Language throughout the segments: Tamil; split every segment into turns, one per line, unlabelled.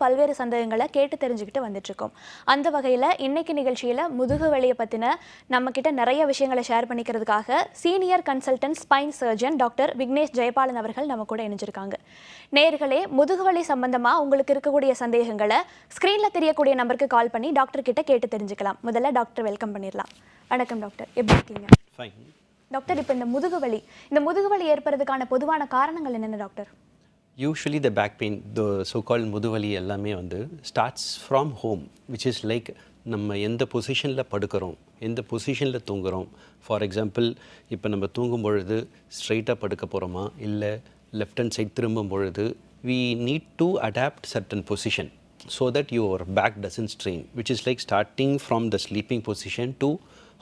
பல்வேறு சந்தேகங்களை கேட்டு தெரிஞ்சுக்கிட்டு வந்துட்டுருக்கோம். அந்த வகையில் இன்னைக்கு நிகழ்ச்சியில் முதுகு வலியை பற்றின நம்மக்கிட்ட நிறைய விஷயங்களை ஷேர் பண்ணிக்கிறதுக்காக senior consultant spine surgeon doctor Vignesh Jayabalan அவர்கள் நம்ம கூட இணைஞ்சிருக்காங்க. நேயர்களே, முதுகு வலி சம்பந்தமாக உங்களுக்கு இருக்கக்கூடிய சந்தேகங்களை ஸ்க்ரீனில் தெரியக்கூடிய நம்பருக்கு கால் பண்ணி டாக்டர் கிட்ட கேட்டு தெரிஞ்சுக்கலாம். முதல்ல டாக்டர் வெல்கம் பண்ணிடலாம். வணக்கம் டாக்டர், எப்படி இருக்கீங்க? டாக்டர், இப்போ இந்த முதுகு வலி ஏற்படுறதுக்கான பொதுவான காரணங்கள் என்னென்ன doctor?
Usually the back pain, the so-called muduvali எல்லாமே வந்து starts from home, which is like நம்ம எந்த பொசிஷனில் படுக்கிறோம், எந்த பொசிஷனில் தூங்குகிறோம். ஃபார் எக்ஸாம்பிள், இப்போ நம்ம தூங்கும் பொழுது ஸ்ட்ரைட்டாக படுக்க போகிறோமா, இல்லை லெஃப்ட் ஹேண்ட் சைட் திரும்பும் பொழுது we need to adapt certain position so that your back doesn't strain, which is like starting from the sleeping position to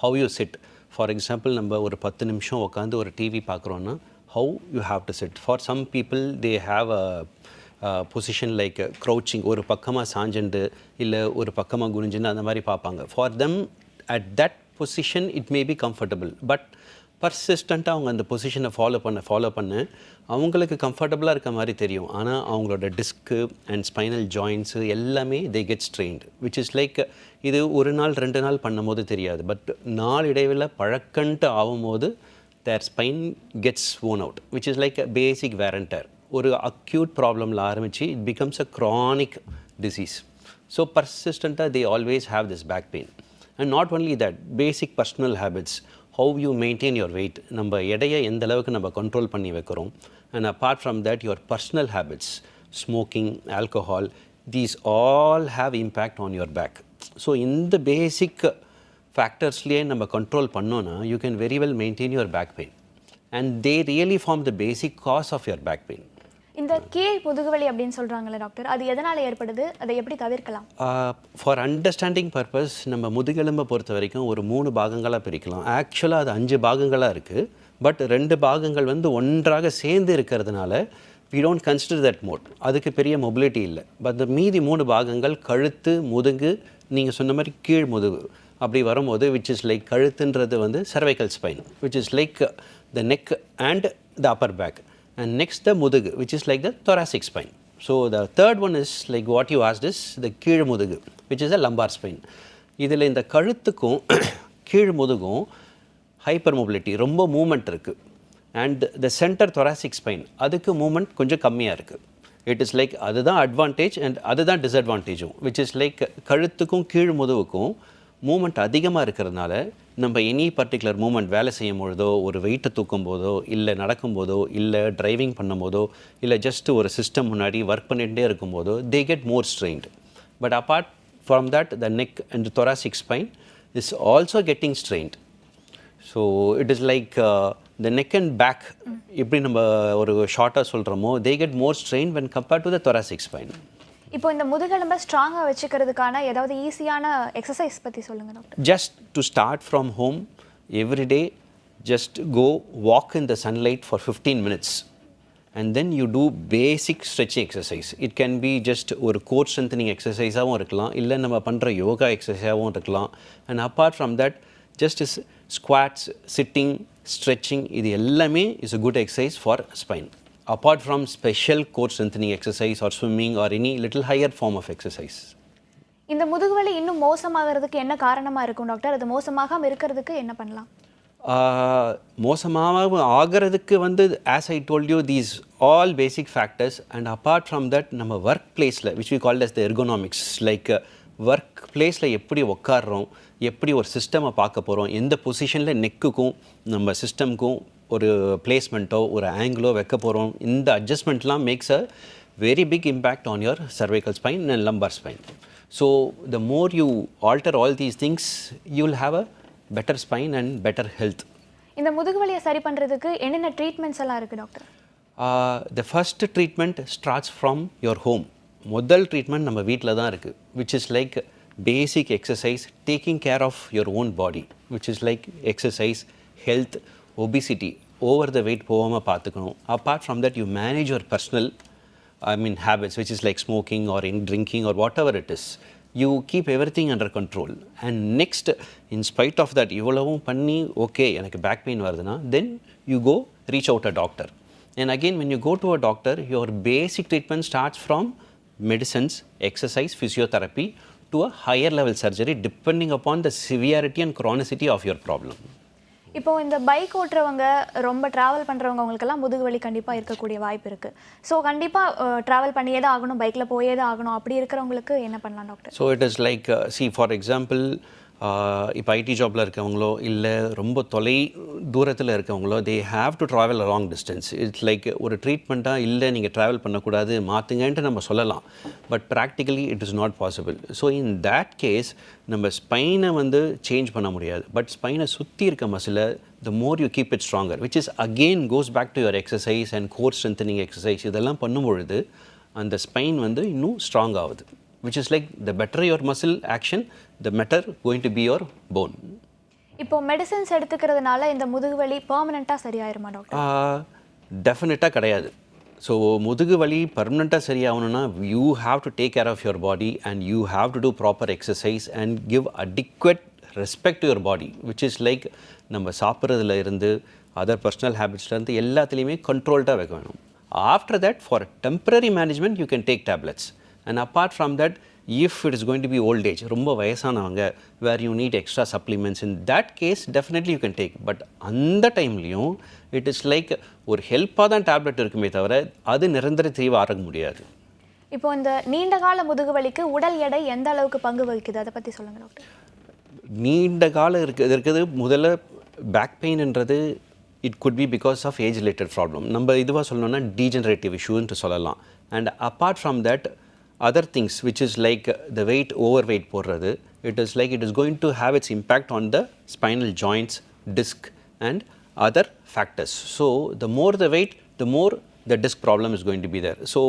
how you sit. For example, நம்ம ஒரு 10 நிமிஷம் உட்காந்து ஒரு TV பார்க்குறோன்னா how you have to sit. For some people, they have a position like crouching, ஒரு பக்கமாக சாஞ்சண்டு இல்லை ஒரு பக்கமாக குனிஞ்சுன்னு அந்த மாதிரி பார்ப்பாங்க. For them, at that position, it may be comfortable. But பர்சிஸ்டண்ட்டாக அவங்க அந்த பொசிஷனை ஃபாலோ பண்ண அவங்களுக்கு கம்ஃபர்டபுளாக இருக்க மாதிரி தெரியும். ஆனால் அவங்களோட டிஸ்க்கு அண்ட் ஸ்பைனல் ஜாயின்ஸு எல்லாமே they get strained, which is like இது ஒரு நாள் 2 நாள் பண்ணும்போது தெரியாது. பட் நாள் இடைவில் பழக்கன்ட்டு ஆகும்போது their spine gets worn out, which is like a basic wear and tear. ஒரு acute problemல ஆரம்பிச்சு it becomes a chronic disease. So persistently they always have this back pain. And not only that, basic personal habits, how you maintain your weight, நம்ம எடையை எந்த அளவுக்கு நம்ம கண்ட்ரோல் பண்ணி வைக்கிறோம். And apart from that, your personal habits, smoking, alcohol, these all have impact on your back. So in the basic ஃபேக்டர்ஸ்லேயே நம்ம கண்ட்ரோல் பண்ணோன்னா you can very well maintain your back pain and they really form the basic cause of your back pain.
இந்த கீழ் முதுகுவலி அப்படின்னு சொல்கிறாங்களே டாக்டர், அது எதனால் ஏற்படுது, அதை எப்படி தவிர்க்கலாம்?
ஃபார் அண்டர்ஸ்டாண்டிங் பர்பஸ் நம்ம முதுகெலும்பை பொறுத்த வரைக்கும் ஒரு 3 பாகங்களாக பிரிக்கலாம். ஆக்சுவலாக அது 5 பாகங்களாக இருக்குது. பட் 2 பாகங்கள் வந்து ஒன்றாக சேர்ந்து இருக்கிறதுனால we don't consider that mode. அதுக்கு பெரிய மொபிலிட்டி இல்லை. பட் மீதி 3 பாகங்கள் கழுத்து, முதுகு, நீங்கள் சொன்ன மாதிரி கீழ் முதுகு அப்படி வரும்போது which is like கழுத்துன்றது வந்து cervical spine, which is like the neck and the upper back, and next the முதுகு, which is like the thoracic spine. So the third one is like what you asked is the கீழ் முதுகு, which is the lumbar spine. இதில் இந்த கழுத்துக்கும் கீழ் முதுகும் ஹைப்பர் மொபிலிட்டி, ரொம்ப மூமெண்ட் இருக்குது. And the center thoracic spine, அதுக்கு மூமெண்ட் கொஞ்சம் கம்மியாக இருக்குது. இட் இஸ் லைக் அதுதான் அட்வான்டேஜ் அண்ட் அதுதான் டிஸ்அட்வான்டேஜும், which is like கழுத்துக்கும் கீழ் முதுகுக்கும் மூமெண்ட் அதிகமாக இருக்கிறதுனால நம்ம எனி பர்டிகுலர் மூமெண்ட் வேலை செய்யும் பொழுதோ, ஒரு வெயிட்டை தூக்கும் போதோ, இல்லை நடக்கும்போதோ, இல்லை டிரைவிங் பண்ணும்போதோ, இல்லை ஜஸ்ட் ஒரு சிஸ்டம் முன்னாடி ஒர்க் பண்ணிகிட்டே இருக்கும்போதோ they get more strained. But apart from that, the neck and the thoracic spine is also getting strained. So it is like the neck and back, எப்படி நம்ம ஒரு ஷார்ட்டாக சொல்கிறோமோ, they get more strained when compared to the thoracic spine.
இப்போ இந்த முதுகெலும்பை ஸ்ட்ராங்காக வச்சுக்கிறதுக்கான ஏதாவது ஈஸியான எக்ஸசைஸ் பற்றி சொல்லுங்கள் doctor.
Just to start from home, every day, just go walk in the sunlight for 15 minutes. And then you do basic stretching exercise. It can be just ஒரு core strengthening exercise-ஆகவும் இருக்கலாம், இல்லை நம்ம பண்ணுற யோகா எக்ஸசைஸாகவும் இருக்கலாம். And apart from that, just squats, sitting, stretching, இது எல்லாமே is a good exercise for spine. Apart from special core strengthening exercise or swimming or any little higher form of exercise.
இந்த முதுகுவலி இன்னும் மோசமாகிறதுக்கு என்ன காரணமாக இருக்கும் டாக்டர்? அது மோசமாகாமல் இருக்கிறதுக்கு என்ன பண்ணலாம்?
மோசமாக ஆகிறதுக்கு வந்து as I told you, these all basic factors. And apart from that, நம்ம ஒர்க் பிளேஸில் which we call as the ergonomics, like work பிளேஸில் எப்படி உட்காடுறோம், எப்படி ஒரு சிஸ்டமை பார்க்க போகிறோம், எந்த பொசிஷனில் நெக்குக்கும் நம்ம சிஸ்டம்க்கும் ஒரு பிளேஸ்மெண்ட்டோ ஒரு ஆங்கிளோ வைக்க போகிறோம், இந்த அட்ஜஸ்ட்மெண்ட்லாம் makes a very big impact on your cervical spine and lumbar spine. So the more you alter all these things, you will have a better spine and better health.
இந்த முதுகுவலியை சரி பண்ணுறதுக்கு என்னென்ன ட்ரீட்மெண்ட்ஸ் எல்லாம் இருக்குது doctor?
The first treatment starts from your home. முதல் ட்ரீட்மெண்ட் நம்ம வீட்டில் தான் இருக்குது, which is like basic exercise, taking care of your own body, which is like exercise, health, obesity, over the weight போகாமல் பார்த்துக்கணும். Apart from that, you manage your personal habits, which is like smoking or in drinking or whatever it is. You keep everything under control. And next, in spite of that, இவ்வளவும் பண்ணி ஓகே எனக்கு பேக் பெயின் வருதுன்னா, then you go reach out a doctor. And again, when you go to a doctor, your basic treatment starts from medicines, exercise, physiotherapy to a higher level surgery depending upon the severity and chronicity of your problem.
இப்போ இந்த பைக் ஓட்டுறவங்க ரொம்ப ட்ராவல் பண்ணுறவங்க அவங்களுக்கெல்லாம் முதுகு வலி கண்டிப்பாக இருக்கக்கூடிய வாய்ப்பு இருக்குது. ஸோ கண்டிப்பாக ட்ராவல் பண்ணியே தான் ஆகணும், பைக்கில் போயே தான் ஆகணும், அப்படி இருக்கிறவங்களுக்கு என்ன பண்ணலாம் doctor?
So it is like for example இப்போ ஐடி ஜாபில் இருக்கவங்களோ இல்லை ரொம்ப தூரத்தில் இருக்கவங்களோ they have to travel long distance. It's like ஒரு ட்ரீட்மெண்ட்டாக இல்லை நீங்கள் ட்ராவல் பண்ணக்கூடாது மாற்றுங்கன்ட்டு நம்ம சொல்லலாம், but practically it is not possible. So in that case நம்ம ஸ்பைனை வந்து சேஞ்ச் பண்ண முடியாது, பட் ஸ்பைனை சுற்றி இருக்க மசிலை the more you keep it stronger, which is again goes back to your exercise and core strengthening exercise. இதெல்லாம் பண்ணும்பொழுது அந்த ஸ்பைன் வந்து இன்னும் ஸ்ட்ராங் ஆகுது, which is like the better your muscle action, the better going to be your bone.
இப்போ மெடிசன்ஸ் எடுத்துக்கிறதுனால இந்த முதுகு வலி பெர்மனெண்ட்டாக சரியாயிருமா டாக்டர்?
டெஃபினட்டாக கிடையாது. ஸோ முதுகு வலி பர்மனெண்ட்டாக சரியாகணும்னா you have to take care of your body and you have to do proper exercise and give adequate respect to your body, which is like நம்ம சாப்பிட்றதுல இருந்து அதர் பர்சனல் ஹேபிட்ஸ்லேருந்து எல்லாத்துலேயுமே கண்ட்ரோல்டாக வைக்க வேணும். After that for temporary management you can take tablets, and apart from that if it is going to be old age, ரொம்ப வயசானவங்க where you need extra supplements, in that case definitely you can take, but அந்த டைம்லையும் it is like ஒரு ஹெல்ப்பாக தான் டேப்லெட் இருக்குமே தவிர அது நிரந்தர தீர்வு ஆக முடியாது.
இப்போ இந்த நீண்ட கால முதுகு வலிக்கு உடல் எடை எந்த அளவுக்கு பங்கு வகிக்குது, அதை பற்றி சொல்லுங்கள் டாக்டர்.
நீண்ட காலம் இருக்குது முதல்ல பேக் பெயின்ன்றது it could be because of age related problem, நம்ம இதுவாக சொல்லணும்னா டீஜெனரேட்டிவ் இஷ்யூன்ட்டு சொல்லலாம். And apart from that other things which is like the weight overweight போடுறது, it is like it is going to have its impact on the spinal joints, disc and other factors. So the more the weight, the more the disc problem is going to be there. So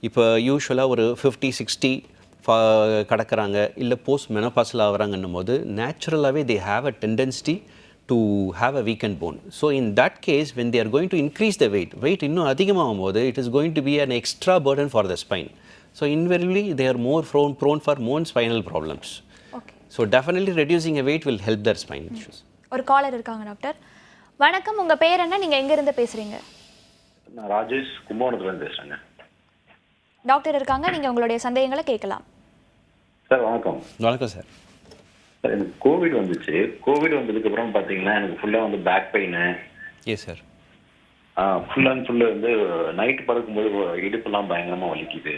இப்போ யூஸ்வலாக ஒரு 50-60 கடக்கிறாங்க இல்லை போஸ்ட் மெனோபாஸில் ஆகிறாங்கன்னும் போது நேச்சுரலாகவே they have a tendency to have a weakened bone. So in that case when they are going to increase the weight இன்னும் அதிகமாகும் போது it is going to be an extra burden for the spine. So invariably they are more prone for more spinal problems.
Okay.
So definitely reducing a weight will help their spine issues.
ஒரு காலர் இருக்காங்க டாக்டர். வணக்கம், உங்க பேர் என்ன, நீங்க எங்க இருந்து பேசுறீங்க?
நான் ராஜேஷ் கும்பகோணத்துல இருந்து பேசுறேங்க.
டாக்டர் இருக்காங்க, நீங்க உங்களுடைய சந்தேகங்களை கேட்கலாம்.
சார் வணக்கம்.
வணக்கம் சார்.
சார் எனக்கு கோவிட் வந்துச்சு. கோவிட் வந்ததுக்கு அப்புறம் பாத்தீங்கன்னா எனக்கு ஃபுல்லா வந்து back pain.
Yes sir.
Full and full வந்து நைட்டு படுக்கும்போது இடுப்பெல்லாம் பயங்கரமா வலிக்குது.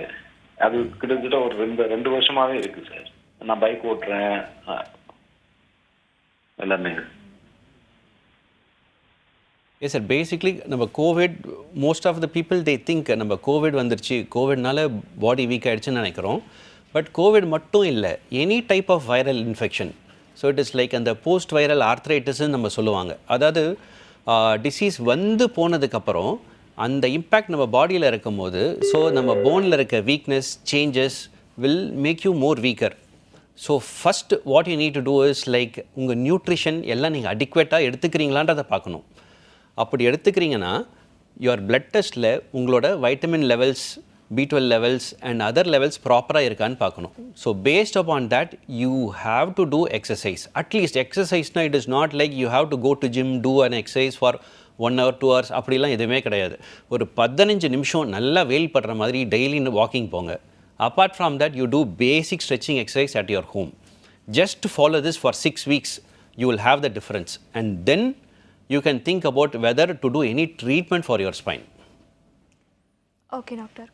அது கிட்டத்தட்ட ஒரு ரெண்டு வருஷமாவே இருக்கு சார். நான் பைக் ஓட்டுறேன் எல்லாமே.
எஸ் சார், பேசிக்லி நம்ம Covid most of the people they think நம்ம கோவிட் வந்துருச்சு, கோவிட்னால பாடி வீக் ஆகிடுச்சுன்னு நினைக்கிறோம். பட் கோவிட் மட்டும் இல்லை, any type of viral infection. So it is like அந்த போஸ்ட் வைரல் ஆர்த்ரைட்டிஸ்ன்னு நம்ம சொல்லுவாங்க. அதாவது டிசீஸ் வந்து போனதுக்கப்புறம் அந்த இம்பேக்ட் நம்ம பாடியில் இருக்கும் போது ஸோ நம்ம போனில் இருக்க weakness changes will make you more weaker. So first what you need to do is like உங்கள் நியூட்ரிஷன் எல்லாம் நீங்கள் அடிக்வேட்டாக எடுத்துக்கிறீங்களான்றதை பார்க்கணும். அப்படி எடுத்துக்கிறீங்கன்னா யுவர் பிளட் டெஸ்ட்டில் உங்களோட vitamin levels, B12 levels and other levels ப்ராப்பராக இருக்கான்னு பார்க்கணும். So based upon that you have to do exercise. At least எக்ஸசைஸ்னால் it is not like you have to go to gym do an exercise for 1 hour 2 hours அப்படிலாம் எதுவுமே கிடையாது. ஒரு 15 நிமிஷம் நல்லா வெயில் படுற மாதிரி டெய்லி வாக்கிங் போங்க. Apart from that you do basic stretching exercise at your home. Just follow this for 6 weeks. You will have the difference and then you can think about whether to do any treatment for your spine.
Okay doctor,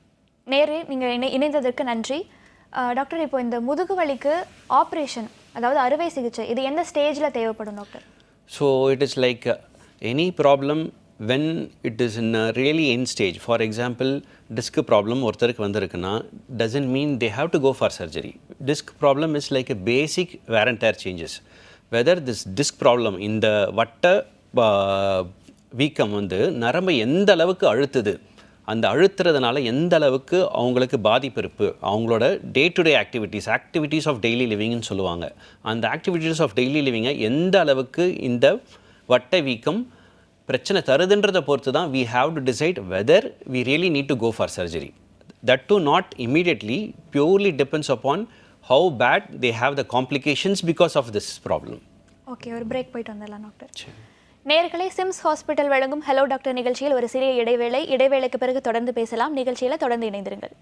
நேரே நீங்கள் இணைந்ததற்கு நன்றி. டாக்டர், இப்போ இந்த முதுகு வலிக்கு ஆப்ரேஷன், அதாவது அறுவை சிகிச்சை, இது எந்த ஸ்டேஜில் தேவைப்படும் doctor?
So it is like any problem when it is in a really end stage. For example, disc problem ஒருத்தருக்கு வந்திருக்குன்னா doesn't mean they have to go for surgery. Disc problem is like a basic wear and tear changes. Whether this disc problem இந்த வட்ட வீக்கம் வந்து நரம்பை எந்த அளவுக்கு அழுத்துது, அந்த அழுத்துறதுனால எந்த அளவுக்கு அவங்களுக்கு பாதிப்பு இருக்குது, அவங்களோட day to day activities of daily லிவிங்னு சொல்லுவாங்க. அந்த ஆக்டிவிட்டீஸ் ஆஃப் டெய்லி லிவிங்கை எந்த அளவுக்கு இந்த வட்ட வீக்கம் பிரச்சனை தருதுன்றதை பொறுத்து தான் we have to decide whether we really need to go for surgery. That too not immediately, purely depends upon how bad they have the complications because of this problem.
Okay, ஒரு பிரேக் போயிட்டு வந்துடலாம் டாக்டர். நேயர்களே, சிம்ஸ் ஹாஸ்பிட்டல் வழங்கும் ஹலோ டாக்டர் நிகழ்ச்சியில் ஒரு சிறிய இடைவேளைக்கு பிறகு தொடர்ந்து பேசலாம். நிகழ்ச்சியில் தொடர்ந்து இணைந்திருங்கள்.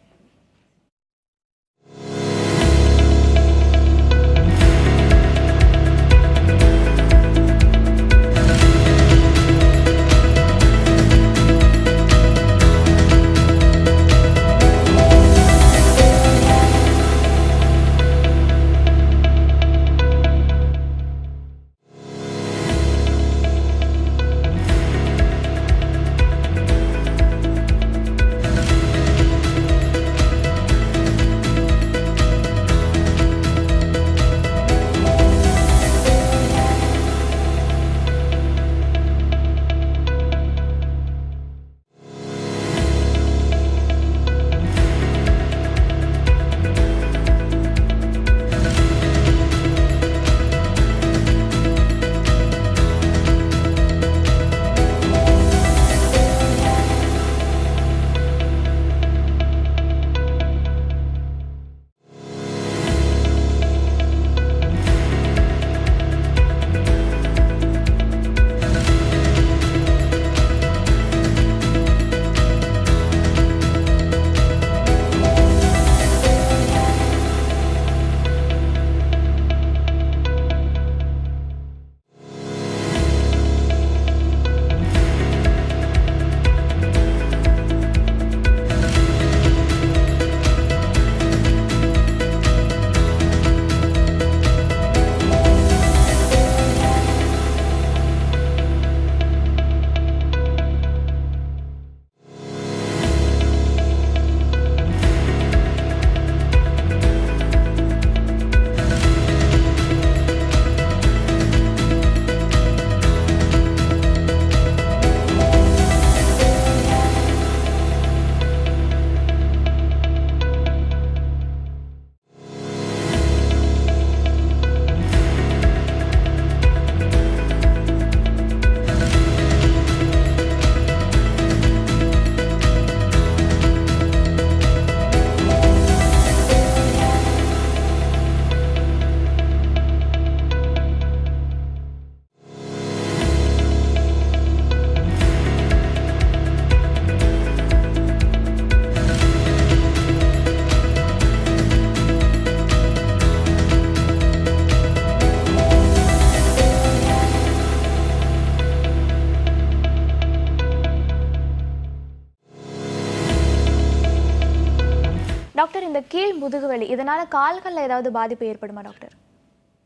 கீழ் முதுகு வலி இதனால கால்களில் ஏதாவது பாதிப்பு ஏற்படுமா டாக்டர்?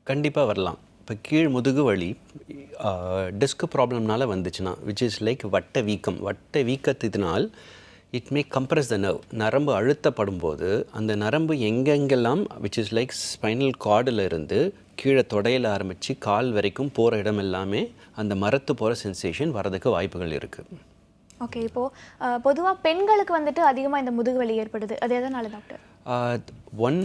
கண்டிப்பாக வரலாம். இப்போ கீழ் முதுகு வலி டிஸ்க் ப்ராப்ளம்னால வந்துச்சுன்னா விச் இஸ் லைக் வட்ட வீக்கத்தினால் it may compress the nerve. நரம்பு அழுத்தப்படும் போது அந்த நரம்பு எங்கெங்கெல்லாம் விச் இஸ் லைக் ஸ்பைனல் கார்டில் இருந்து கீழே தொடையில் ஆரம்பித்து கால் வரைக்கும் போகிற இடம் எல்லாமே அந்த மரத்து போகிற சென்சேஷன் வரதுக்கு வாய்ப்புகள் இருக்குது.
ஓகே, இப்போது பொதுவாக பெண்களுக்கு வந்துட்டு அதிகமாக இந்த முதுகு வலி ஏற்படுது, அது எதனால doctor?
One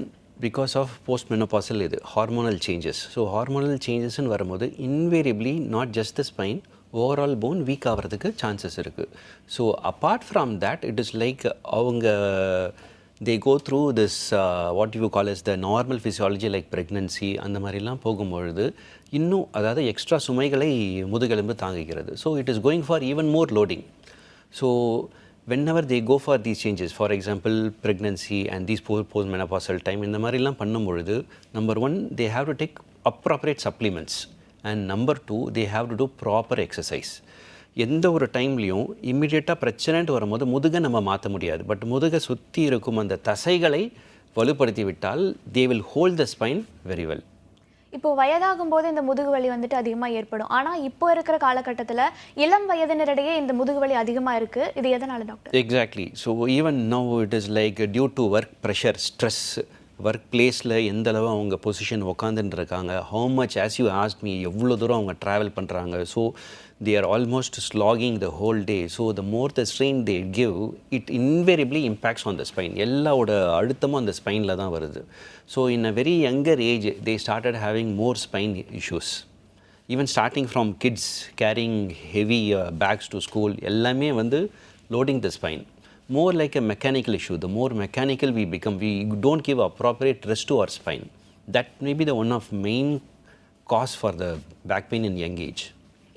because of post menopausal இது ஹார்மோனல் சேஞ்சஸ். ஸோ ஹார்மோனல் சேஞ்சஸ்ன்னு வரும்போது invariably not just the spine, overall bone weak ஆகிறதுக்கு சான்சஸ் இருக்குது. So apart from that it is like அவங்க they go through this what you call as the normal physiology like pregnancy அந்த மாதிரிலாம் போகும்பொழுது இன்னும் அதாவது எக்ஸ்ட்ரா சுமைகளை முதுகெலும்பு தாங்குகிறது. So it is going for even more loading. So whenever they go for these changes, for example pregnancy and these post-menopausal time இந்த மாதிரிலாம் பண்ணும்பொழுது number one they have to take appropriate supplements and number two they have to do proper exercise. எந்த ஒரு டைம்லையும் இம்மிடியேட்டாக பிரச்சனைன்ட்டு வரும்போது முதுகை நம்ம மாற்ற முடியாது. பட் முதுகை சுற்றி இருக்கும் அந்த தசைகளை வலுப்படுத்தி விட்டால் they will hold the spine very well.
இப்போது வயதாகும் போது இந்த முதுகு வலி வந்துட்டு அதிகமாக ஏற்படும். ஆனால் இப்போ இருக்கிற காலகட்டத்தில் இளம் வயதினரிடையே இந்த முதுகு வலி அதிகமாக இருக்குது. இது எதனால் doctor?
Exactly. So even now it is like due to work pressure, stress, work பிளேஸில் எந்த அளவு அவங்க பொசிஷன் உக்காந்துட்டு இருக்காங்க, how much as you ask me எவ்வளோ தூரம் அவங்க ட்ராவல் பண்ணுறாங்க. So they are almost slogging the whole day. So the more the strain they give, it invariably impacts on the spine. எல்லாவோட அழுத்தமும் அந்த ஸ்பைனில் தான் வருது. So in a very younger age they started having more spine issues. Even starting from kids carrying heavy bags to school, எல்லாமே வந்து loading the spine. More like a mechanical issue. The more mechanical we become, we don't give appropriate rest to our spine. That may be the one of main cause for the back pain in young age.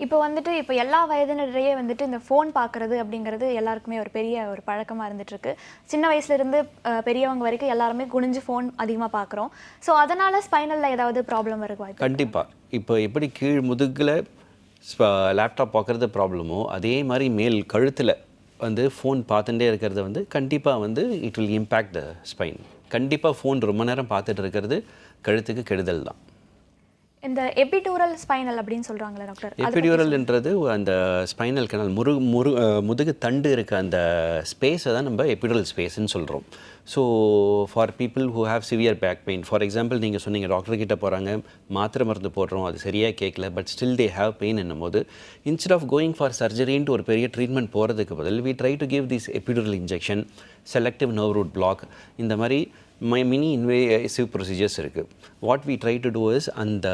இப்போ எல்லா வயதினரையே வந்துட்டு இந்த ஃபோன் பார்க்குறது அப்படிங்கிறது எல்லாருக்குமே ஒரு பெரிய ஒரு பழக்கமாக இருந்துகிட்ருக்கு. சின்ன வயசுலேருந்து பெரியவங்க வரைக்கும் எல்லாருமே குனிஞ்சு ஃபோன் அதிகமாக பார்க்குறோம். ஸோ அதனால் ஸ்பைனலில் ஏதாவது ப்ராப்ளம் வருது வாய்ப்பு?
கண்டிப்பாக. இப்போ எப்படி கீழ் முதுகில் லேப்டாப் பார்க்குறது ப்ராப்ளமோ அதே மாதிரி மேல் கழுத்தில் வந்து ஃபோன் பார்த்துட்டே இருக்கிறது வந்து கண்டிப்பாக வந்து it will impact the spine. கண்டிப்பாக ஃபோன் ரொம்ப நேரம் பார்த்துட்டு இருக்கிறது கழுத்துக்கு கெடுதல் தான்.
இந்த எபிடூரல் ஸ்பைனல் அப்படின்னு சொல்கிறாங்களே டாக்டர்?
எபிடூரல்ன்றது அந்த ஸ்பைனல் கனால் முதுகு தண்டு இருக்க அந்த ஸ்பேஸை தான் நம்ம எபிடூரல் ஸ்பேஸ்ன்னு சொல்கிறோம். So for people who have severe back pain, for example நீங்கள் சொன்னீங்க டாக்டர்கிட்ட போகிறாங்க, மாத்திரை மருந்து போடுறோம், அது சரியாக கேட்கல, but still they have pain என்னும் போது இன்ஸ்டெட் ஆஃப் கோயிங் ஃபார் சர்ஜரின்ட்டு ஒரு பெரிய ட்ரீட்மெண்ட் போகிறதுக்கு பதில் we try to give this epidural injection, selective nerve root block, இந்த மாதிரி மினி இன்வேசிவ் ப்ரொசீஜர்ஸ் இருக்குது. What we try to do is அந்த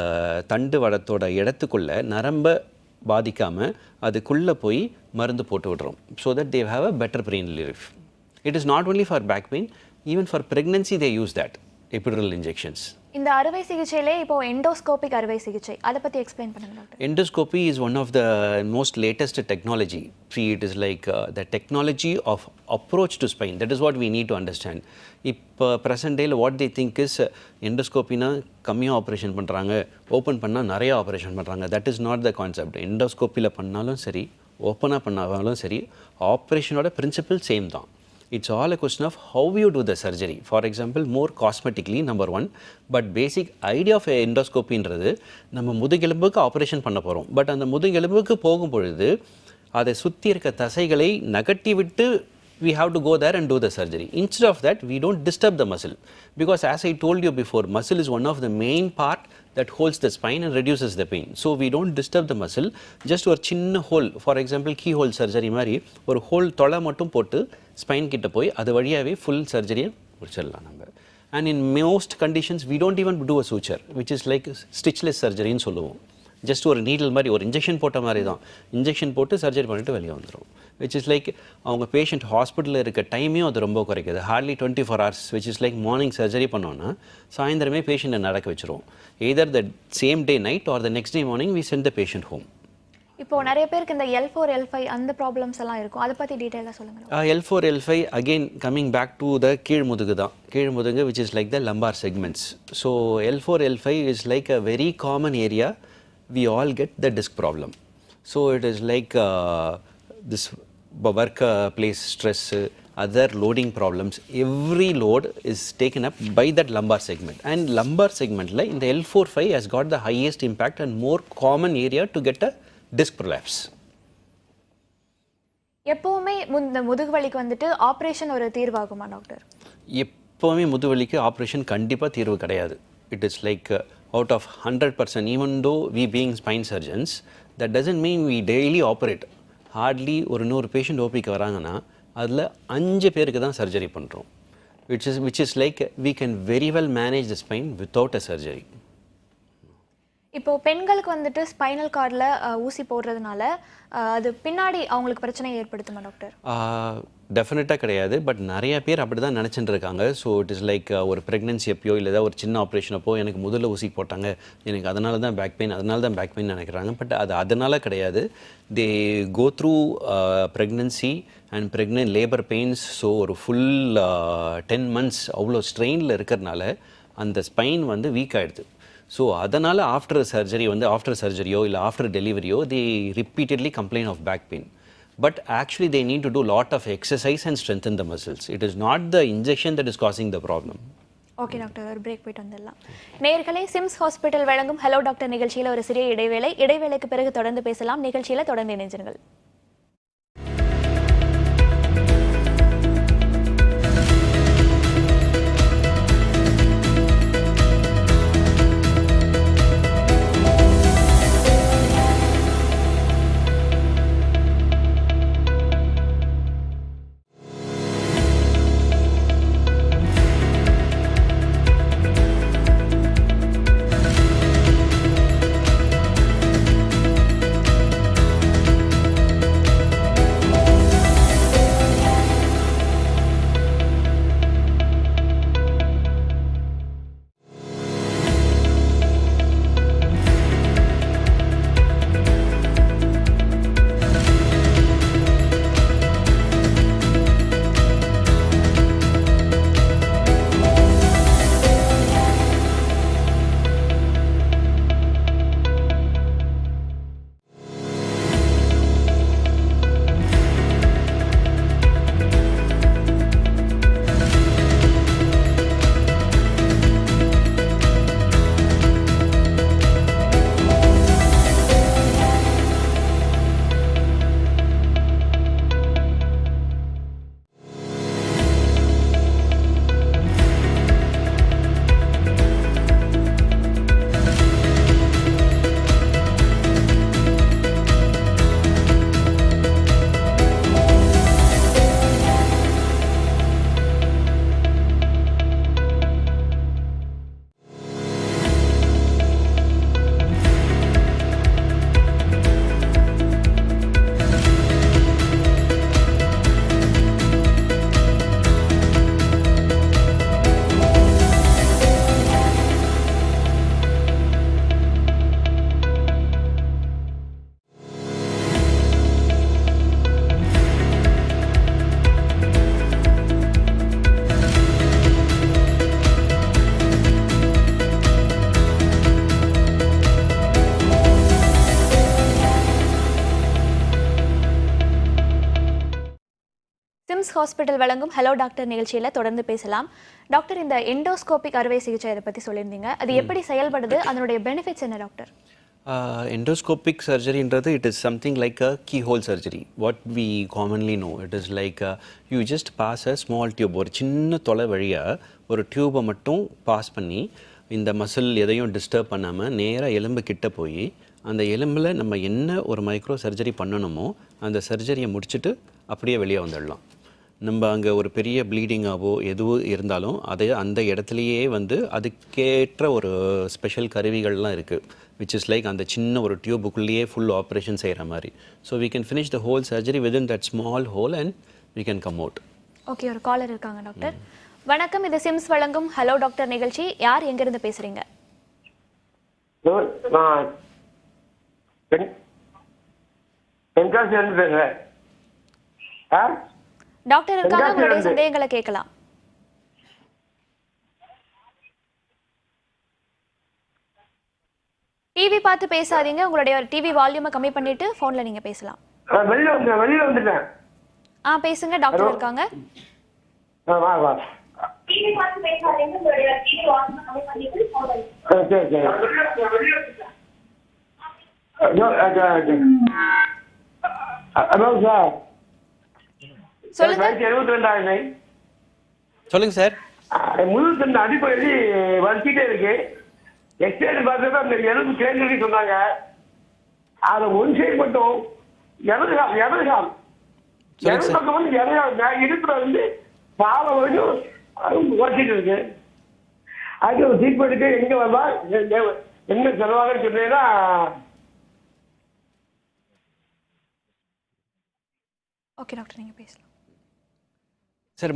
தண்டு வடத்தோட இடத்துக்குள்ளே நரம்பை பாதிக்காமல் அதுக்குள்ளே போய் மருந்து போட்டு விடுறோம். So that they have a better pain relief. It is not only for back pain, even for pregnancy they use that epidural injections.
இந்த அறுவை சிகிச்சையிலே இப்போ எண்டோஸ்கோபிக் அறுவை சிகிச்சை, அதை பற்றி எக்ஸ்பிளைன் பண்ணுங்க doctor.
Endoscopy is one of the most latest technology. See, it is like the technology of approach to spine. That is what we need to understand. இப்போ ப்ரெசன்ட் டேயில் வாட் they think is எண்டோஸ்கோப்பினா கம்மியாக ஆப்ரேஷன் பண்ணுறாங்க, ஓப்பன் பண்ணால் நிறைய ஆப்ரேஷன் பண்ணுறாங்க. That is not the concept. எண்டோஸ்கோப்பியில் பண்ணாலும் சரி, ஓப்பனாக பண்ணாலும் சரி, ஆப்ரேஷனோட பிரின்சிபல் சேம் தான். It's all a question of how you do the surgery. For example, more cosmetically, number one. But basic idea of endoscopyன்றது நம்ம முதுகெலும்புக்கு ஆப்ரேஷன் பண்ண போகிறோம். பட் அந்த முதுகெலும்புக்கு போகும் பொழுது அதை சுற்றி இருக்க தசைகளை நகட்டி விட்டு we have to go there and do the surgery. Instead of that, we don't disturb the muscle. Because as I told you before, muscle is one of the main part that holds the spine and reduces the pain. So we don't disturb the muscle. Just ஒரு சின்ன hole, for example key hole surgery மாதிரி ஒரு ஹோல் தொலை மட்டும் போட்டு ஸ்பைன் கிட்ட போய் அது வழியாகவே ஃபுல் சர்ஜரியை முடிச்சிடலாம் நம்ம. And in most conditions, we don't even do a suture, which is like stitchless surgery ன்னு சொல்லுவோம். ஜஸ்ட் ஒரு நீடில் மாதிரி ஒரு இன்ஜெக்ஷன் போட்ட மாதிரி தான். இன்ஜெக்ஷன் போட்டு சர்ஜரி பண்ணிட்டு வெளியே வந்துடும். விச் இஸ் லைக் அவங்க பேஷண்ட் ஹாஸ்பிட்டலில் இருக்க டைமையும் அது ரொம்ப குறைக்குது. Hardly 24 hours, which is like morning surgery பண்ணோன்னா சாயந்தரமே பேஷண்ட்டை நடக்க வச்சுருவோம். Either the same day night or the next day morning we sent the patient home.
இப்போ நிறைய பேருக்கு இந்த L4 L5 அந்த ப்ராப்ளம்ஸ் எல்லாம் இருக்கும், அதை பற்றி டீட்டெயிலாக சொல்லுங்கள்.
L4 L5 again coming back to the கீழ்முதுகு தான். கீழ்முதுகு which is like the lumbar segments. So L4 L5 is like a very common area. We all get the disc problem. So it is like this workplace stress, other loading problems, every load is taken up by that lumbar segment. And lumbar segment, like in the L4-5 has got the highest impact and more common area to get a disc prolapse.
எப்பவுமே இந்த முதுகு வலிக்கு வந்துட்டு ஆபரேஷன் ஒரு தீர்வாகுமா டாக்டர்?
எப்போவுமே முதுவலிக்கு ஆப்ரேஷன் கண்டிப்பாக தீர்வு கிடையாது. It is like out of 100%, even though we being spine surgeons, that doesn't mean we daily operate. Hardly ஒரு 100 பேஷண்ட் ஓபிக்கு வராங்கன்னா அதில் 5 பேருக்கு தான் சர்ஜரி பண்ணுறோம். which is like we can very well manage the spine without a surgery.
இப்போ பெண்களுக்கு வந்துட்டு ஸ்பைனல் கார்டில் ஊசி போடுறதுனால அது பின்னாடி அவங்களுக்கு பிரச்சனை ஏற்படுத்துமா டாக்டர்?
டெஃபினட்டாக கிடையாது. பட் நிறைய பேர் அப்படி தான் நினச்சிட்டு இருக்காங்க. ஸோ இட் இஸ் லைக் ஒரு ப்ரெக்னென்சி எப்பயோ இல்லை ஒரு சின்ன ஆப்ரேஷன் அப்போ எனக்கு முதல்ல ஊசி போட்டாங்க, எனக்கு அதனால தான் பேக் பெயின் நினைக்கிறாங்க. பட் அது அதனால கிடையாது. They go through pregnancy and labour pains. So ஒரு ஃபுல் 10 months அவ்வளோ ஸ்ட்ரெயினில் இருக்கிறதுனால அந்த ஸ்பைன் வந்து வீக் ஆகிடுது. ஸோ அதனால் ஆஃப்டர் சர்ஜரியோ இல்லை ஆஃப்டர் டெலிவரியோ they repeatedly complain of back pain. But actually they need to do lot of exercise and strengthen the muscles. It is not the injection that is causing the problem.
Okay doctor, ஒரு பிரேக் போயிட்டு வந்துடலாம். நேயர்களே, சிம்ஸ் ஹாஸ்பிட்டல் வழங்கும் ஹலோ டாக்டர் நிகழ்ச்சியில் ஒரு சிறிய இடைவேளைக்கு பிறகு தொடர்ந்து பேசலாம். நிகழ்ச்சியில் தொடர்ந்து இணைஞ்சிருங்கள். சிம்ஸ் ஹாஸ்பிட்டல் வழங்கும் ஹலோ டாக்டர் நிகழ்ச்சியில் தொடர்ந்து பேசலாம். டாக்டர், இந்த எண்டோஸ்கோபிக் அறுவை சிகிச்சை அதை பற்றி சொல்லியிருந்தீங்க. அது எப்படி செயல்படுது, அதனுடைய பெனிஃபிட்ஸ் என்ன doctor?
Endoscopic surgery indradu, it is something like a keyhole surgery. What we commonly know, it is like you just pass a small tube, ஒரு சின்ன தொலை வழியாக ஒரு டியூபை மட்டும் பாஸ் பண்ணி இந்த மசில் எதையும் டிஸ்டர்ப் பண்ணாமல் நேராக எலும்பு கிட்ட போய் அந்த எலும்பில் நம்ம என்ன ஒரு மைக்ரோ சர்ஜரி பண்ணணுமோ அந்த சர்ஜரியை முடிச்சுட்டு அப்படியே வெளியே வந்துடலாம். நம்ம அங்கே ஒரு பெரிய ப்ளீடிங்காகவோ எதுவும் இருந்தாலும் அதை அந்த இடத்துலையே வந்து அதுக்கேற்ற ஒரு ஸ்பெஷல் கருவிகள்லாம் இருக்குது, விச் இஸ் லைக் அந்த சின்ன ஒரு டியூபுக்குள்ளேயே ஃபுல் ஆப்ரேஷன் செய்கிற மாதிரி. So we can finish the hole surgery within that small hole and we can come out.
Okay, ஒரு காலர் இருக்காங்க டாக்டர். வணக்கம், இது சிம்ஸ் வழங்கும் ஹலோ டாக்டர் நிகழ்ச்சி. யார் எங்கேருந்து பேசுகிறீங்க? டாக்டர் இருக்காங்க, உங்களுடைய சந்தேகங்களை கேட்கலாம். டிவி பார்த்து பேசாதீங்க, உங்களுடைய டிவி வால்யூமை கம்மி பண்ணிட்டு ஃபோன்ல நீங்க பேசலாம்.
வெளியில வந்துட்டேன்.
பேசுங்க, டாக்டர் இருக்காங்க.
வா வா ஹலோ சார்.
சொல்லுங்க.
72
சொல்லுங்க சார்.
முழு தண்டு அடிப்பகுதி வலிச்சிட்டே இருக்கு. எக்ஸ்ரே பார்த்தா அந்த எலும்பு கேள்வி சொன்னாங்க. அதை ஒன் சைடு மட்டும் இடது கால் பக்கம் வந்து இடுப்புல வந்து பாலை வரைக்கும் உடச்சிட்டு இருக்கு. அதுக்கு ஒரு ட்ரீட்மெண்ட்டுக்கு எங்க வந்தா என்ன செலவாகன்னு சொன்னீங்கன்னா
ஓகே டாக்டர், நீங்க பேசலாம்.
சார்,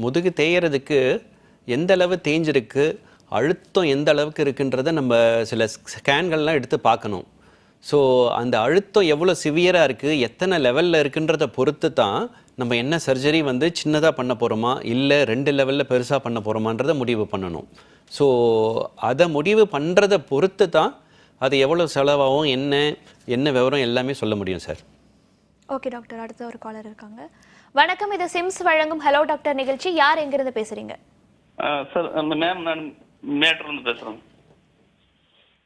முதுகு தேயறதுக்கு எந்த அளவு தேஞ்சிருக்கு, அழுத்தம் எந்த அளவுக்கு இருக்குன்றதை நம்ம சில ஸ்கேன்கள்லாம் எடுத்து பார்க்கணும். ஸோ அந்த அழுத்தம் எவ்வளோ சிவியராக இருக்குது, எத்தனை லெவலில் இருக்குன்றதை பொறுத்து தான் நம்ம என்ன சர்ஜரி வந்து சின்னதாக பண்ண போகிறோமா இல்லை 2 லெவலில் பெருசாக பண்ண போகிறோமான்றதை முடிவு பண்ணணும். ஸோ அதை முடிவு பண்ணுறதை பொறுத்து தான் அது எவ்வளோ செலவாகும், என்ன விவரம் எல்லாமே சொல்ல முடியும் சார்.
ஓகே டாக்டர், அடுத்த ஒரு காலர் இருக்காங்க. வணக்கம், இது சிம்ஸ் வழங்கும் ஹலோ டாக்டர் நிகழ்ச்சி. யார் எங்கிருந்து பேசுறீங்க?
சார் மேம், நான் மேட்ருந்து பேசுகிறேன்.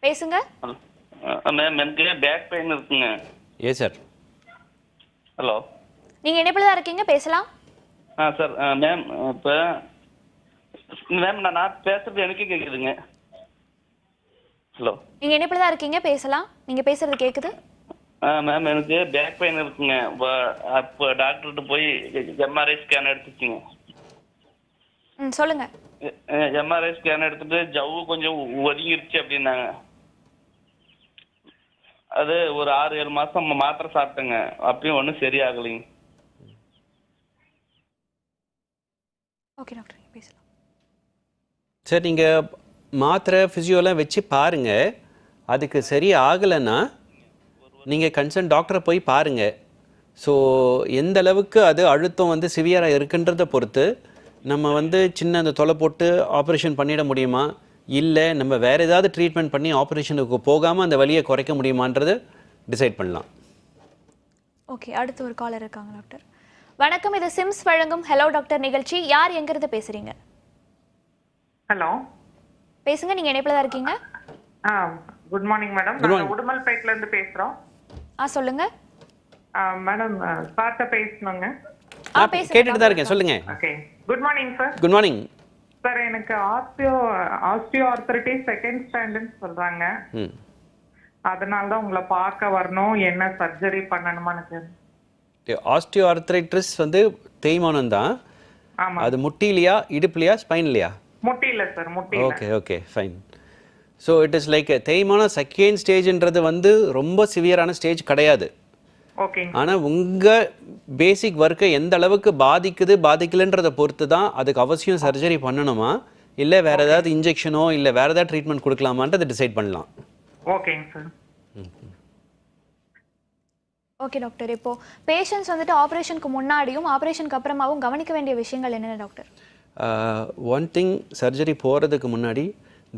பேசுங்க.
மேம், எனக்கு பேக் பெயின் இருக்குங்க.
சார்.
ஹலோ,
நீங்க இணைப்பில் தான் இருக்கீங்க, பேசலாம்.
சார் மேம், இப்போ மேம் நான் பேசுறது எனக்கே கேட்குதுங்க. ஹலோ,
நீங்க இணைப்பில் தான் இருக்கீங்க, பேசலாம். நீங்க பேசுறது கேக்குது.
மேம், எனக்கு பேக் பெயின் இருக்குங்க. இப்போ டாக்டர்கிட்ட போய் எம்ஆர்ஐ ஸ்கேன் எடுத்துச்சிங்க.
சொல்லுங்க.
எம்ஆர்ஐ ஸ்கேன் எடுத்துட்டு ஜவ்வு கொஞ்சம் ஒதுங்கிருச்சு அப்படின்னாங்க. அது ஒரு 6-7 மாசம் மாத்திரை சாப்பிட்டேங்க, அப்பயும் ஒன்றும் சரியாகலைங்க.
ஓகே டாக்டர், நீங்க பேசலாம்.
சார், நீங்கள் மாத்திரை ஃபிசியோலாம் வச்சு பாருங்கள். அதுக்கு சரி ஆகலைன்னா நீங்கள் கன்சர்ன் டாக்டரை போய் பாருங்கள். ஸோ எந்த அளவுக்கு அது அழுத்தம் வந்து சிவியராக இருக்குன்றதை பொறுத்து நம்ம வந்து சின்ன அந்த தொலை போட்டு ஆப்ரேஷன் பண்ணிட முடியுமா, இல்லை நம்ம வேறு ஏதாவது ட்ரீட்மெண்ட் பண்ணி ஆப்ரேஷனுக்கு போகாமல் அந்த வலியை குறைக்க முடியுமான்றதை டிசைட் பண்ணலாம்.
ஓகே, அடுத்து ஒரு காலர் இருக்காங்க டாக்டர். வணக்கம், இது சிம்ஸ் வழங்கும் ஹலோ டாக்டர் நிகழ்ச்சி. யார் எங்கிருந்து பேசுறீங்க?
ஹலோ,
பேசுங்க, நீங்க இணைப்பில் தான் இருக்கீங்க.
Good morning madam. நாங்கள் உடுமல்பேட்டில இருந்து பேசுறோம்.
சொல்லுங்க
மேடம். சார்ட்ட பேசணுங்க.
கேட்டுட்டு தான் இருக்கேன், சொல்லுங்க.
Okay, good morning sir.
Good morning
sir. எனக்கு ஆஸ்டியோ ஆர்த்தரைட்டிஸ் செகண்ட் ஸ்டாண்டர்ட்னு சொல்றாங்க. அதனால தான் உங்களை பார்க்க வரணும். என்ன சர்ஜரி பண்ணணுமான்னு சார்?
ஆஸ்டியோ ஆர்த்ரைட்டிஸ் வந்து தேய்மானம் தான். அது முட்டிலையா, இடுப்புலையா, ஸ்பைன்லையா?
முட்டியில சார், முட்டியில.
Okay fine. So it is like தேய்மானம் செகண்ட் ஸ்டேஜ்ன்றது வந்து ரொம்ப சிவியரான ஸ்டேஜ் கிடையாது. ஆனால் உங்கள் பேசிக் ஒர்க்கை எந்த அளவுக்கு பாதிக்கலைன்றதை பொறுத்து தான் அதுக்கு அவசியம் சர்ஜரி பண்ணணுமா, இல்லை வேறு ஏதாவது இன்ஜெக்ஷனோ இல்லை வேறு ஏதாவது ட்ரீட்மெண்ட் கொடுக்கலாமான்றதை டிசைட் பண்ணலாம்.
ஓகேங்க சார்.
ஓகே டாக்டர், இப்போ பேஷண்ட்ஸ் வந்துட்டு ஆப்ரேஷனுக்கு முன்னாடியும் ஆப்ரேஷனுக்கு அப்புறமாவும் கவனிக்க வேண்டிய விஷயங்கள் என்னென்ன டாக்டர்?
ஒன் திங், சர்ஜரி போகிறதுக்கு முன்னாடி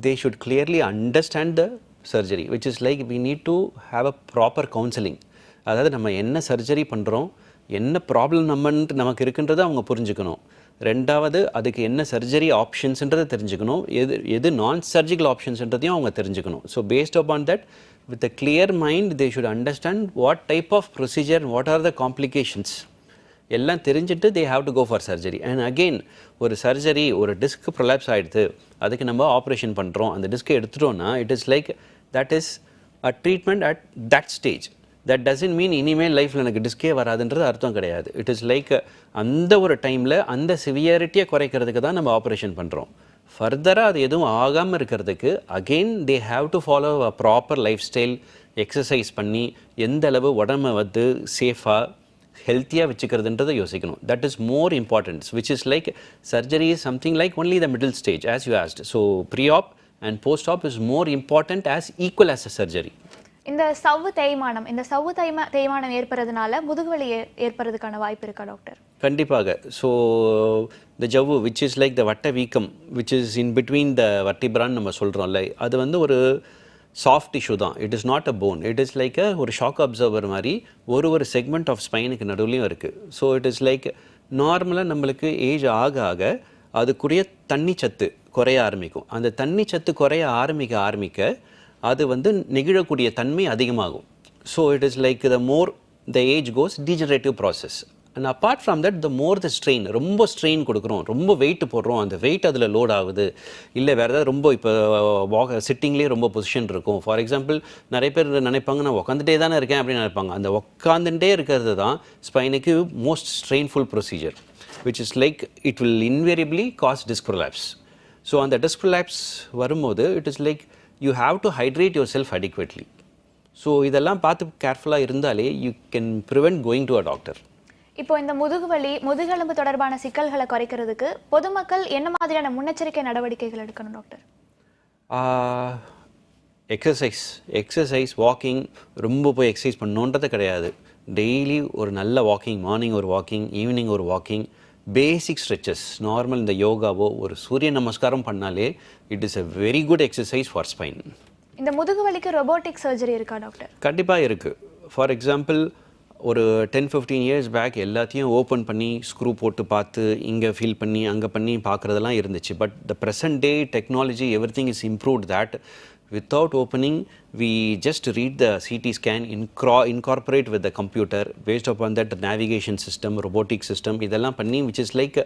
they should clearly understand the surgery, which is like we need to have a proper counseling. அதாவது நம்ம என்ன சர்ஜரி பண்ணுறோம், என்ன ப்ராப்ளம் நமக்கு இருக்குன்றதை அவங்க புரிஞ்சுக்கணும். ரெண்டாவது, அதுக்கு என்ன சர்ஜரி ஆப்ஷன்ஸ்ன்றதை தெரிஞ்சுக்கணும், எது நான் சர்ஜிக்கல் ஆப்ஷன்ஸ்ன்றதையும் அவங்க தெரிஞ்சுக்கணும். So based upon that, with a clear mind, they should understand what type of procedure and what are the complications. எல்லாம் தெரிஞ்சுட்டு they have to go for surgery. And again, ஒரு சர்ஜரி, ஒரு டிஸ்க் ப்ரொலாப்ஸ் ஆகிடுது, அதுக்கு நம்ம ஆப்ரேஷன் பண்ணுறோம், அந்த டிஸ்கை எடுத்துட்டோன்னா it is like that is a treatment at that stage. That doesn't mean இனிமேல் லைஃப்பில் எனக்கு டிஸ்கே வராதுன்றது அர்த்தம் கிடையாது. இட் இஸ் லைக் அந்த ஒரு டைமில் அந்த சிவியாரிட்டியை குறைக்கிறதுக்கு தான் நம்ம ஆப்ரேஷன் பண்ணுறோம். ஃபர்தராக அது எதுவும் ஆகாமல் இருக்கிறதுக்கு again they have to follow a proper life style, exercise பண்ணி எந்த அளவு உடம்பை வந்து சேஃபாக ஹெல்த்தியாக வச்சுக்கிறதுன்றதை யோசிக்கணும். That is more important, which is like surgery is something like only the middle stage as you asked. So pre-app and post-app is more important as equal as a surgery.
இந்த சவ்வு தேய்மானம் ஏற்படுறதுனால முதுகுவலி ஏற்படுறதுக்கான வாய்ப்பு இருக்கா டாக்டர்?
கண்டிப்பாக. ஸோ இந்த ஜவ்வு விச் இஸ் லைக் த வட்ட வீக்கம் which is in between the வர்டிப்ரான்னு நம்ம சொல்கிறோம்ல, அது வந்து ஒரு சாஃப்ட் டிஷ்யூ தான். It is not a bone. It is like ஒரு ஷாக் அப்சர்வர் மாதிரி ஒரு செக்மெண்ட் ஆஃப் ஸ்பைனுக்கு நடுவுலையும் இருக்குது. ஸோ இட் இஸ் லைக் நார்மலாக நம்மளுக்கு ஏஜ் ஆக ஆக அதுக்குரிய தண்ணி சத்து குறைய ஆரம்பிக்கும். அந்த தண்ணி சத்து குறைய ஆரம்பிக்க அது வந்து நெகிழக்கூடிய தன்மை அதிகமாகும். So it is like the more the age goes degenerative process. And apart from that the more the strain, ரொம்ப ஸ்ட்ரெயின் கொடுக்குறோம், ரொம்ப வெயிட் போடுறோம், அந்த வெயிட் அதில் லோட் ஆகுது, இல்லை வேறு ஏதாவது ரொம்ப இப்போ சிட்டிங்லேயே ரொம்ப பொசிஷன் இருக்கும். ஃபார் எக்ஸாம்பிள் நிறைய பேர் நினைப்பாங்க நான் உட்காந்துட்டே தானே இருக்கேன் அப்படின்னு நினைப்பாங்க. அந்த உட்காந்துட்டே இருக்கிறது தான் ஸ்பைனுக்கு most strainful procedure, which is like it will invariably cause disc prolapse. So on the disc prolapse வரும்போது it is like you have to hydrate yourself adequately. So இதெல்லாம் பார்த்து கேர்ஃபுல்லாக இருந்தாலே you can prevent going to a doctor.
இப்போ இந்த முதுகுவலி முதுகெலும்பு தொடர்பான சிக்கல்களை குறைக்கிறதுக்கு பொதுமக்கள் என்ன மாதிரியான முன்னெச்சரிக்கை நடவடிக்கைகள் எடுக்கணும் டாக்டர்? எக்ஸசைஸ் வாக்கிங், ரொம்ப போய் எக்ஸசைஸ் பண்ணணுன்றது கிடையாது. டெய்லி ஒரு நல்ல வாக்கிங், மார்னிங் ஒரு வாக்கிங், ஈவினிங் ஒரு வாக்கிங், பேசிக் ஸ்ட்ரெச்சஸ், நார்மல் இந்த யோகாவோ ஒரு சூரிய நமஸ்காரம் பண்ணாலே it is a very good exercise for spine. இந்த முதுகுவலிக்கு robotic சர்ஜரி இருக்கா டாக்டர்?
கண்டிப்பாக இருக்குது. ஃபார் எக்ஸாம்பிள் ஒரு 10-15 இயர்ஸ் பேக் எல்லாத்தையும் ஓப்பன் பண்ணி ஸ்க்ரூ போட்டு பார்த்து இங்கே ஃபீல் பண்ணி அங்கே பண்ணி பார்க்குறதெல்லாம் இருந்துச்சு. But the present day technology everything is improved that without opening we just read the CT scan, incorporate with the computer, based upon that navigation system, robotic system இதெல்லாம் பண்ணி which is like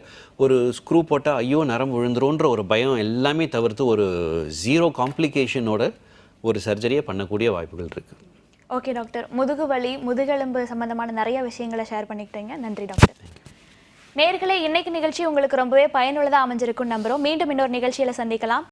ஒரு ஸ்க்ரூ போட்டால் ஐயோ நரம் விழுந்துருன்ற ஒரு பயம் எல்லாமே தவிர்த்து ஒரு ஜீரோ காம்ப்ளிகேஷனோட ஒரு சர்ஜரியை பண்ணக்கூடிய வாய்ப்புகள் இருக்குது.
ஓகே டாக்டர், முதுகுவலி முதுகெலும்பு சம்பந்தமான நிறைய விஷயங்களை ஷேர் பண்ணிக்கிட்டீங்க. நன்றி டாக்டர். நேயர்களே, இன்னைக்கு நிகழ்ச்சி உங்களுக்கு ரொம்பவே பயனுள்ளதாக அமைஞ்சிருக்குன்னு நம்புகிறோம். மீண்டும் இன்னொரு நிகழ்ச்சியில் சந்திக்கலாம்.